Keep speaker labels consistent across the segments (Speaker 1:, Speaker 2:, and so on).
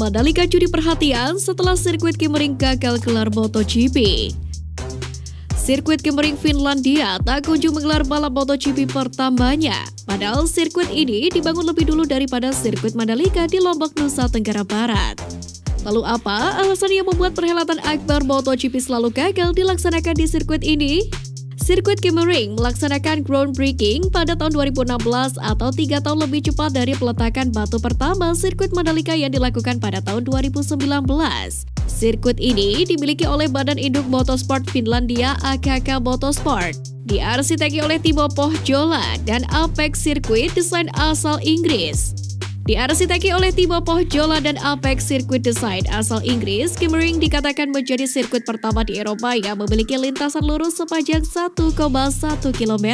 Speaker 1: Mandalika curi perhatian setelah sirkuit Kemmering gagal gelar MotoGP. Sirkuit Kemmering Finlandia tak kunjung menggelar balap MotoGP pertamanya. Padahal sirkuit ini dibangun lebih dulu daripada sirkuit Mandalika di Lombok, Nusa Tenggara Barat. Lalu apa alasan yang membuat perhelatan akbar MotoGP selalu gagal dilaksanakan di sirkuit ini? Sirkuit Kemmering melaksanakan groundbreaking pada tahun 2016 atau 3 tahun lebih cepat dari peletakan batu pertama sirkuit Mandalika yang dilakukan pada tahun 2019. Sirkuit ini dimiliki oleh Badan Induk Motorsport Finlandia AKK Motorsport, diarsiteki oleh Timo Pohjola dan Apex Circuit Design asal Inggris. Diarsiteki oleh Timo Pohjola dan Apex Circuit Design asal Inggris, Kemmering dikatakan menjadi sirkuit pertama di Eropa yang memiliki lintasan lurus sepanjang 1,1 km.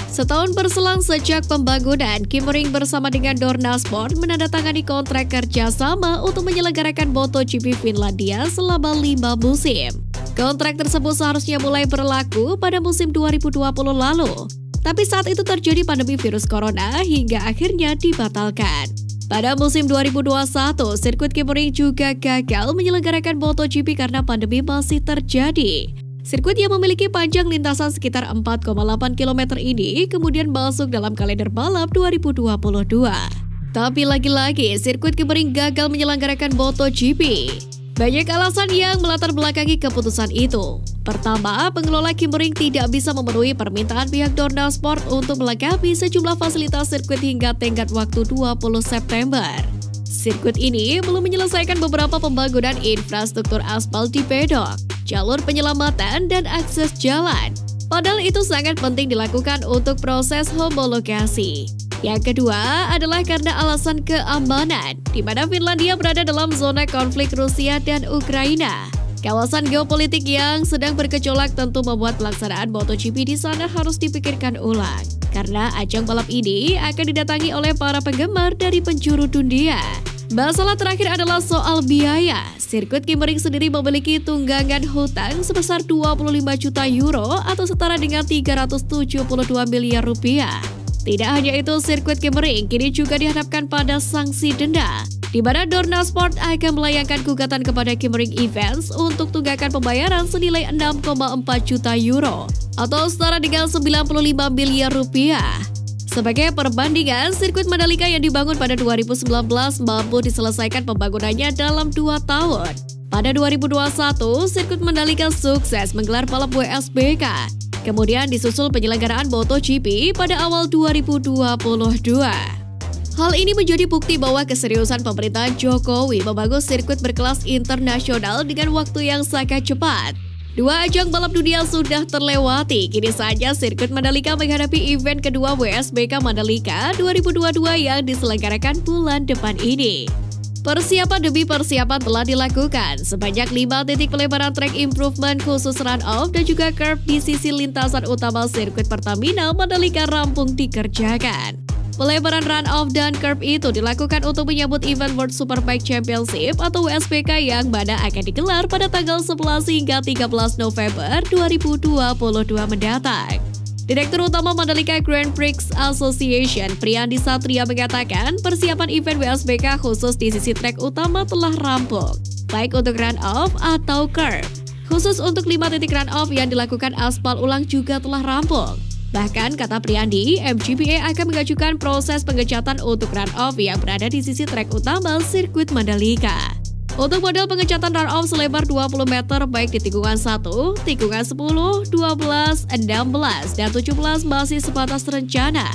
Speaker 1: Setahun berselang sejak pembangunan, Kemmering bersama dengan Dorna Sport menandatangani kontrak kerjasama untuk menyelenggarakan MotoGP Finlandia selama 5 musim. Kontrak tersebut seharusnya mulai berlaku pada musim 2020 lalu. Tapi saat itu terjadi pandemi virus corona hingga akhirnya dibatalkan. Pada musim 2021, sirkuit Kemmering juga gagal menyelenggarakan MotoGP karena pandemi masih terjadi. Sirkuit yang memiliki panjang lintasan sekitar 4,8 km ini kemudian masuk dalam kalender balap 2022. Tapi lagi-lagi, sirkuit Kemmering gagal menyelenggarakan MotoGP. Banyak alasan yang melatar belakangi keputusan itu. Pertama, pengelola Kemmering tidak bisa memenuhi permintaan pihak Dorna Sport untuk melengkapi sejumlah fasilitas sirkuit hingga tenggat waktu 20 September. Sirkuit ini belum menyelesaikan beberapa pembangunan infrastruktur aspal di pedok, jalur penyelamatan, dan akses jalan. Padahal itu sangat penting dilakukan untuk proses homologasi. Yang kedua adalah karena alasan keamanan, di mana Finlandia berada dalam zona konflik Rusia dan Ukraina. Kawasan geopolitik yang sedang bergejolak tentu membuat pelaksanaan MotoGP di sana harus dipikirkan ulang. Karena ajang balap ini akan didatangi oleh para penggemar dari penjuru dunia. Masalah terakhir adalah soal biaya. Sirkuit Kemmering sendiri memiliki tunggangan hutang sebesar 25 juta euro atau setara dengan 372 miliar rupiah. Tidak hanya itu, sirkuit Kemmering kini juga dihadapkan pada sanksi denda, di mana Dorna Sport akan melayangkan gugatan kepada Kemmering Events untuk tunggakan pembayaran senilai 6,4 juta euro atau setara dengan 95 miliar rupiah. Sebagai perbandingan, sirkuit Mandalika yang dibangun pada 2019 mampu diselesaikan pembangunannya dalam 2 tahun. Pada 2021, sirkuit Mandalika sukses menggelar balap WSBK. Kemudian disusul penyelenggaraan MotoGP pada awal 2022. Hal ini menjadi bukti bahwa keseriusan pemerintahan Jokowi membangun sirkuit berkelas internasional dengan waktu yang sangat cepat. 2 ajang balap dunia sudah terlewati, kini saja sirkuit Mandalika menghadapi event kedua WSBK Mandalika 2022 yang diselenggarakan bulan depan ini. Persiapan demi persiapan telah dilakukan, sebanyak 5 titik pelebaran track improvement khusus run-off dan juga curb di sisi lintasan utama sirkuit Pertamina Mandalika rampung dikerjakan. Pelebaran run-off dan curb itu dilakukan untuk menyambut event World Superbike Championship atau WSBK yang mana akan digelar pada tanggal 11 hingga 13 November 2022 mendatang. Direktur Utama Mandalika Grand Prix Association, Priyandi Satria mengatakan persiapan event WSBK khusus di sisi trek utama telah rampung, baik untuk run-off atau curb. Khusus untuk 5 titik run-off yang dilakukan aspal ulang juga telah rampung. Bahkan, kata Priyandi, MGPA akan mengajukan proses pengecatan untuk run-off yang berada di sisi trek utama sirkuit Mandalika. Untuk model pengecatan run-off selebar 20 meter baik di tikungan 1, tikungan 10, 12, 16, dan 17 masih sebatas rencana.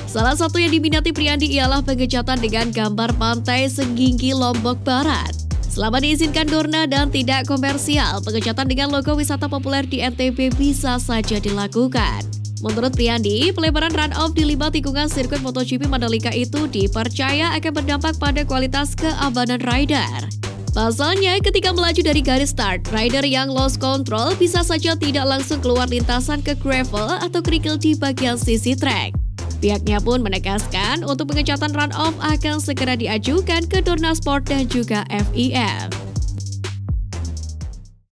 Speaker 1: Salah satu yang diminati Priyandi ialah pengecatan dengan gambar pantai Sengginggi Lombok Barat. Selama diizinkan Dorna dan tidak komersial, pengecatan dengan logo wisata populer di NTB bisa saja dilakukan. Menurut Priyandi, pelebaran run-off di 5 tikungan sirkuit MotoGP Mandalika itu dipercaya akan berdampak pada kualitas keamanan rider. Pasalnya, ketika melaju dari garis start, rider yang lost control bisa saja tidak langsung keluar lintasan ke gravel atau kerikil di bagian sisi track. Pihaknya pun menegaskan untuk pengecatan run-off akan segera diajukan ke Dorna Sport dan juga FIM.